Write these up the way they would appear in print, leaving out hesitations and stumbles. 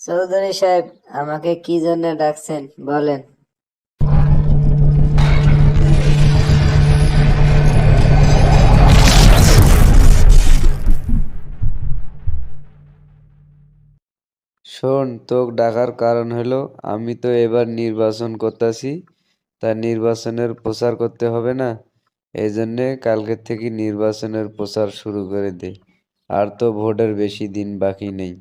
চৌধুরী সাহেব, আমাকে কি জন্য ডাকছেন বলেন। শোন, তোক ডাকার কারণ হলো আমি তো এবার নির্বাচন করতেছি, তা নির্বাচনের প্রচার করতে হবে না? এই জন্যে কালকের থেকে নির্বাচনের প্রচার শুরু করে দে। আর তো ভোটের বেশি দিন বাকি নেই।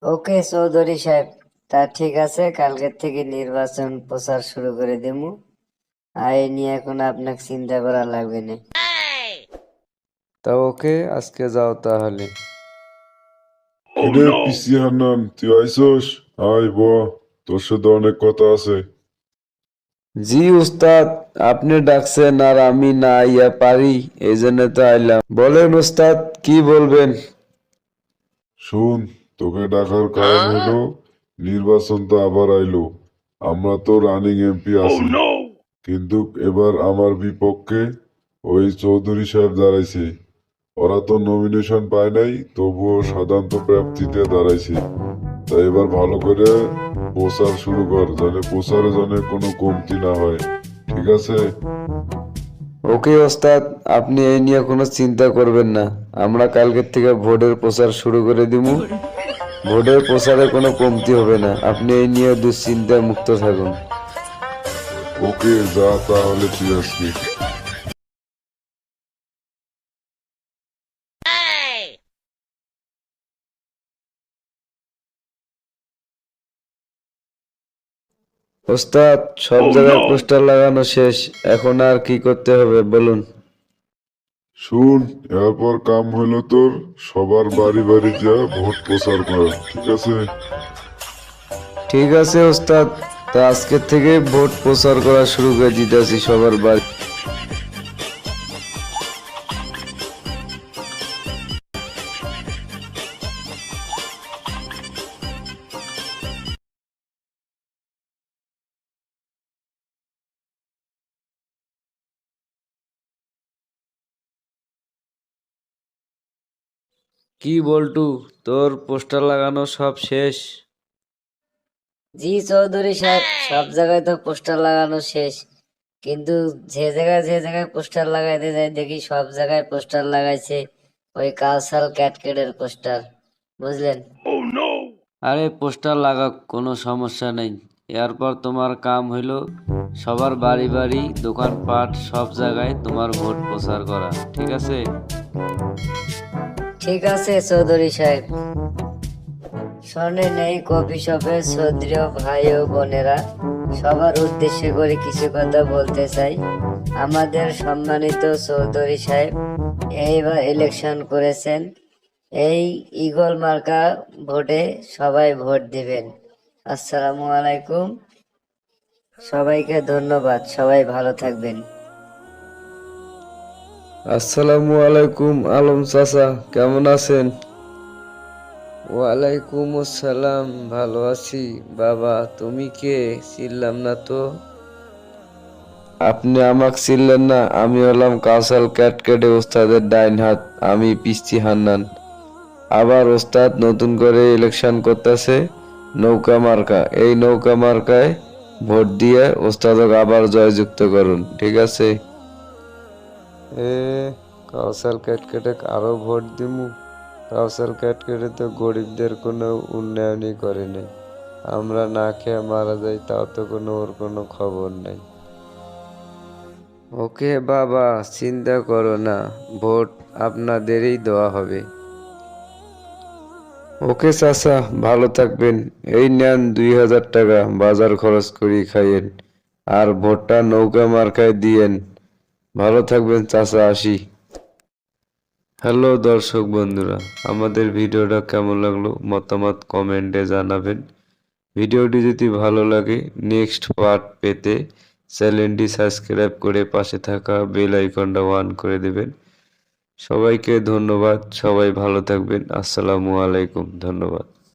ওকে চৌধুরী সাহেব, তা ঠিক আছে, কালকের থেকে নির্বাচন প্রচার শুরু করে দেবো। আর এই নিয়ে এখন আপনাকে চিন্তা করা লাগবে না। তা ওকে, আজকে যাও তাহলে। কিরে পিসি হান্নান, তুই আইসোস? আয় ব, তোর সাথে অনেক কথা আছে। জি উস্তাদ, আপনি ডাকছেন আর আমি না আইয়া পারি, এই জন্য তো আইলাম। বলেন উস্তাদ, কি বলবেন? শুন, তোকে ডাকার কারণ হলো নির্বাচন তো আবার আইলো। আমরা তো রানিং এমপি আছি, কিন্তু এবার আমার বিপক্ষে ওই চৌধুরী সাহেব দাঁড়াইছে। ওরা তো নমিনেশন পায় নাই, তবুও সাধারণত প্রাপ্তিতে দাঁড়াইছে। তাই এবার ভালো করে প্রচার শুরু কর, যাতে প্রচারে যেন কোনো কমতি না হয়। ঠিক আছে? ওকে ওস্তাদ, আপনি এই নিয়ে কোনো চিন্তা করবেন না। আমরা কালকের থেকে ভোটের প্রচার শুরু করে দিব। ভোটের প্রচারে কোনো কমতি হবে না, আপনি এই নিয়ে দুশ্চিন্তায় মুক্ত থাকুন। ওকে, যা তাহলে তুই আজকে। ওস্তাদ, সব জায়গায় পোস্টার লাগানো শেষ, এখন আর কি করতে হবে বলুন? শুন, এরপর কাম হলো তোর সবার বাড়ি বাড়ি যা ভোট প্রচার করা। ঠিক আছে? ঠিক আছে ওস্তাদ, তা আজকের থেকে ভোট প্রচার করা শুরু করে দিতেছি সবার বাড়ি। কি বল্টু, তোর পোস্টার লাগানো সব শেষ? জি চৌধুরী সাহেব, সব জায়গায় তো পোস্টার লাগানো শেষ, কিন্তু যে জায়গায় পোস্টার লাগাইতে যাই দেখি সব জায়গায় পোস্টার লাগাইছে ওই কালসাল ক্যাটকেটের পোস্টার, বুঝলেন। আরে পোস্টার লাগাক, কোনো সমস্যা নেই। এরপর তোমার কাম হইল সবার বাড়ি বাড়ি দোকানপাট সব জায়গায় তোমার ভোট প্রচার করা, ঠিক আছে? ঠিক আছে চৌধুরী সাহেব। শোনেন, এই কফি শপের শ্রদ্ধেয় ভাই ও বোনেরা, সবার উদ্দেশ্য করে কিছু কথা বলতে চাই। আমাদের সম্মানিত চৌধুরী সাহেব এইবার ইলেকশন করেছেন, এই ঈগল মার্কা ভোটে সবাই ভোট দিবেন। আসসালামু আলাইকুম, সবাইকে ধন্যবাদ, সবাই ভালো থাকবেন। আসসালামু আলাইকুম আলম চাচা, কেমন আছেন? ওয়ালাইকুম আসসালাম, ভালো আছি। বাবা, তুমি কে? চিনলাম না তো। আপনি আমাকে চিনলেন না? আমি হলাম কাউসাল ক্যাটকেটে ওস্তাদের ডাইন হাত, আমি পিস্তি হান্নান। আবার ওস্তাদ নতুন করে ইলেকশন করতেছে নৌকা মার্কা, এই নৌকা মার্কায় ভোট দিয়ে ওস্তাদকে আবার জয়যুক্ত করুন, ঠিক আছে? এ কাউসাল ক্যাটকেটে আরো ভোট দিমু? কাউসাল ক্যাটকেটে তো গরিবদের কোনো উন্নয়নই করে নাই। আমরা না খেয়ে মারা যাই, তাও তো ওর কোনো খবর নাই। ওকে বাবা, চিন্তা করো না, ভোট আপনাদেরই দেওয়া হবে। ওকে চাচা, ভালো থাকবেন। এই নেন 2000 টাকা, বাজার খরচ করি খাইয়েন। আর ভোটটা নৌকা মার্কায় দিয়েন। ভালো থাকবেন চাচা, আসি। হ্যালো দর্শক বন্ধুরা, আমাদের ভিডিওটা কেমন লাগলো মতামত কমেন্টে জানাবেন। ভিডিওটি যদি ভালো লাগে নেক্সট পার্ট পেতে চ্যানেলটি সাবস্ক্রাইব করে পাশে থাকা বেল আইকনটা অন করে দেবেন। সবাইকে ধন্যবাদ, সবাই ভালো থাকবেন। আসসালামু আলাইকুম, ধন্যবাদ।